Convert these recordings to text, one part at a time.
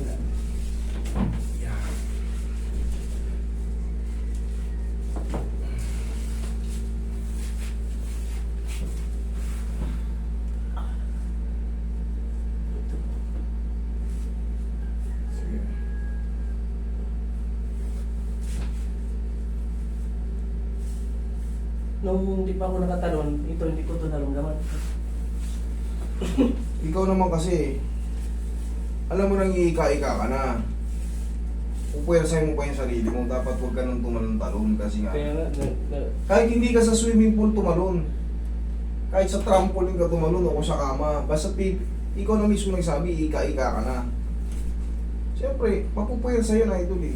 Wala. Yan. Sige. Nung hindi pa ako nakatalon, ito hindi ko ito naramdaman. Ikaw naman kasi, alam mo nang iika-ika ka na. Pupuwersahin mo pa yung sarili mo, dapat huwag ka nang tumalon-talon kasi nga. Kaya nga, Kahit hindi ka sa swimming pool tumalon, kahit sa trampoline ka tumalon o sa kama, basta ikaw na mismo nagsabi, ika-ika ka na. Siyempre, mapupuwersa yun, idol eh.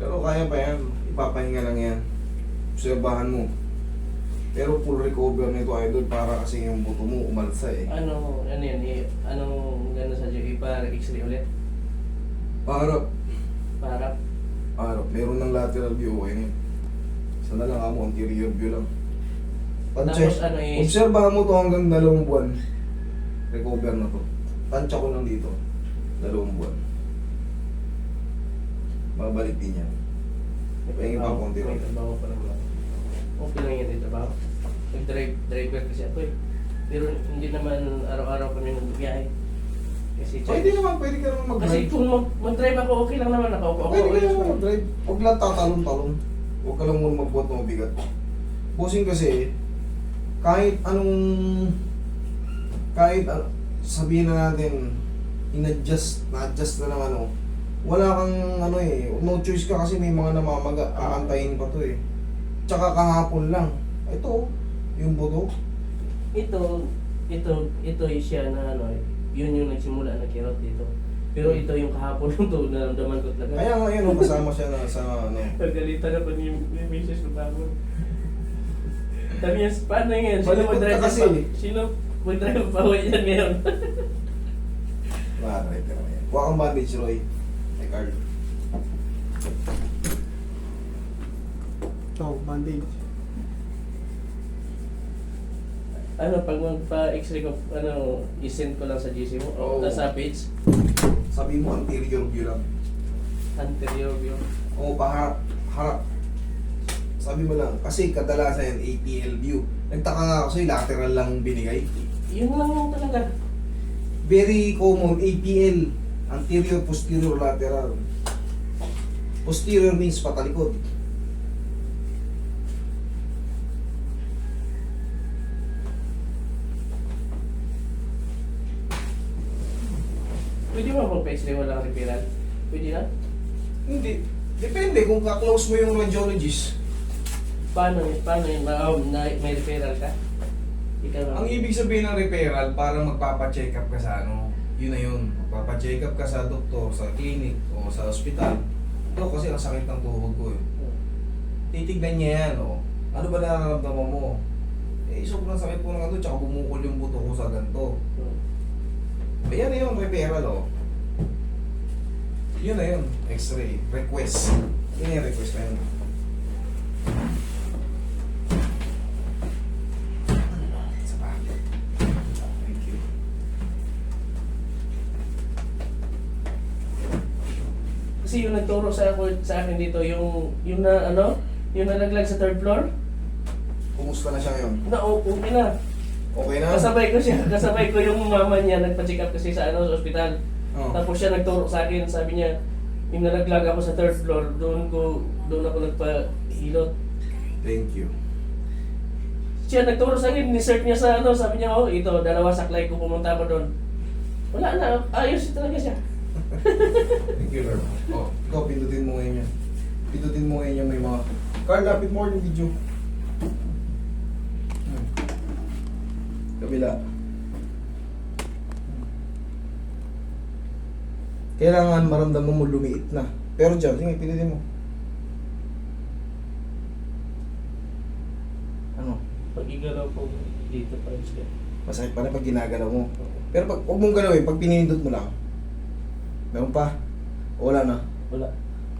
Pero kaya pa yan, ipapahinga lang yan. Obserbahan mo. Pero full recover nito, idol, para kasi yung buto mo umalsa eh. ano yan, anong gano'n sa Diyo, ipa-x-ray ulit? Harap, Para, harap. Meron ng lateral view, okay na yun. Isa na lang ako, anterior view lang. tapos ano is, Obserbahan mo to hanggang 2 buwan. Recover na to. Tansya ko lang dito. 2 buwan. Babalik din yan. Pahingi pa konti may lang. trabaho pa naman ako. Okay lang yan yung trabaho. Nag-driver kasi ako eh. Pero hindi naman araw-araw kami nagbiyahe. Kasi Pwede naman, pwede ka naman kasi mag-drive. kung mag-drive ako, okay lang naman. Nakaupo ako. Pwede ka ayos naman lang. mag-drive. Huwag lang tatalon-talon. Huwag ka lang muna magbuhat ng mabigat. Bossing kasi, kahit sabihin na natin, na-adjust na lang ano, wala kang no choice ka kasi may mga namamaga, aantayin pa to eh. Tsaka kahapon lang. Ito, yung buto. Ito siya na yun yung nagsimula na kirot dito. Pero ito yung kahapon to, naramdaman ko talaga. Kaya ngayon, kasama siya na sa Pagalitan ako ni Mrs. ko kahapon. Sabi niya, paano yan? Sino Malikot ka mag-drive kasi. Sino mag-drive pa ako yan ngayon? Makakarive ka naman yan. Huwag kang bandage, Roy. Ay, Carl. Ito, bandage. Pag magpa-x-ray ko, i-send ko lang sa GC mo? Oo. O sa page? Sabi mo, anterior view lang. Anterior view. O, paharap. Harap. Sabi mo lang, kasi kadalasan yan, APL view. Nagtaka nga ako sa'yo, lateral lang binigay. Yun lang yung talaga. Very common, APL. Anterior, posterior, lateral. Posterior means patalikod. Pwede mo kung pa-x-ray walang referral? Pwede na? Hindi. Depende kung ka-close mo yung radiologist. Paano yun? May referral ka? Ikaw na. Ang ibig sabihin ng referral, parang magpapa-check up ka sa yun na yun. Magpapa-check up ka sa doktor, sa clinic, o sa ospital. Ito kasi ang sakit ng tuhod ko eh. Titignan niya yan, ano ba nararamdaman mo? Sobrang sakit po ng tsaka bumukol yung buto ko sa ganito. Ayan na yun, referral Yun na yun, x-ray, request. Yun yung request na yun. Isa pa. Thank you. Kasi yung nagturo sa akin dito, yung yung nalaglag sa third floor, Kumusta na siya ngayon? okay na. Okay na? Kasabay ko yung mama niya, nagpa-check up kasi sa sa ospital. Oh. Tapos siya nagturo sa akin, sabi niya, yung nalaglag ako sa third floor, doon ako nagpa-hilot. Thank you. Siya nagturo sa akin, ni-search niya sa sabi niya, ito, dalawa saklay ko pumunta ako doon. Wala na, ayos talaga siya. Thank you, Lord. Ikaw, pindutin mo ngayon yan. Pindutin mo ngayon yan, may mga... Carl, lapit mo yung video. Kabila. Kailangan maramdaman mo lumiit na. Pero dyan, sige, pindutin mo. Ano? Pag igalaw ko dito pa rin siya. Masakit pa rin pag ginagalaw mo. Pero huwag mong galawin, pag pinindot mo lang. Meron pa? Wala na? Wala.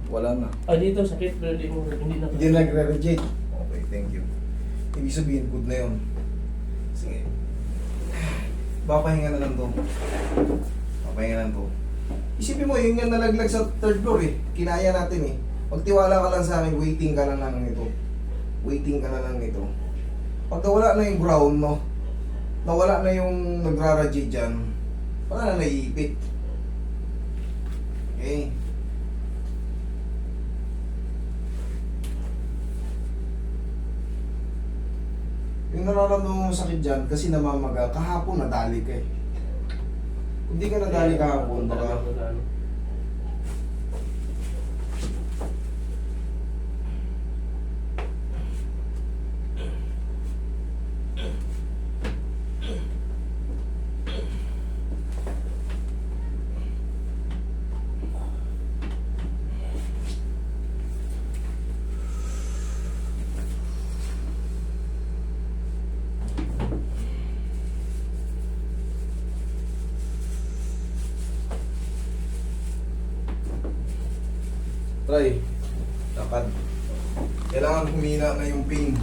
Wala na. Ah, dito sakit pero hindi na. Hindi nagre-reject. Okay, thank you. Ibig sabihin, good na yun. Sige. Papahinga na lang to. Papahinga lang to. Isipin mo, yung nga nalaglag sa third floor eh. Kinaya natin eh. Magtiwala ka lang sa akin, waiting ka na lang nito. Waiting ka na lang nito. Pag nawala na yung ground, no? Nawala na yung nagra-radiate dyan, wala na naiipit. Okay. Yung nararamdaman mo sakit dyan, kasi namamaga, kahapon nadali ka eh. Kung di ka nadali kahapon, baka try. Lakad. Kailangan humina na yung pain.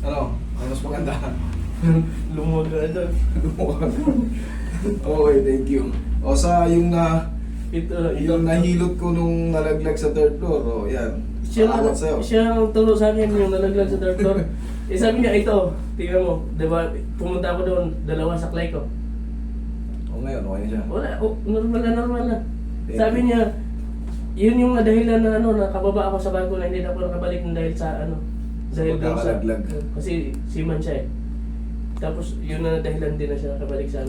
Ano? Ano mas maganda? lumuwag na doon. Okay, thank you. O sa yung yung Ito. nahilot ko nung nalaglag sa third floor, o yan. Salamat sa'yo. Siya ang turo sa akin yung nalaglag sa third floor. Sabi niya, ito, tingnan mo, diba, pumunta ako doon, dalawa saklay ko. O ngayon, okay na siya. Wala, normal na. Thank Sabi you. niya, yun yung dahilan na nakababa ako sa barko na hindi na ako nakabalik ng dahil sa dahil doon sa, Pagkakalaglag. kasi seaman siya eh. Tapos yun na dahilan din na siya nakabalik sa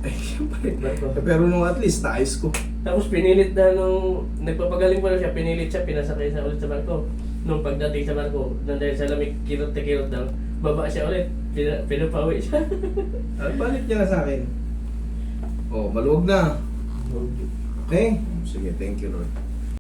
Ay, syempre. barko. Pero nung at least, naayos ko. Tapos pinilit na nung nagpapagaling pa na siya, pinilit siya, pinasakay sa ulit sa barko. Nung pagdating sa barko, nang dahil sa lamig, kirot na kirot daw, baba siya ulit, pinapawi siya. Balik niya na sa akin. Oh, maluwag na. Okay? Sige, thank you Lord.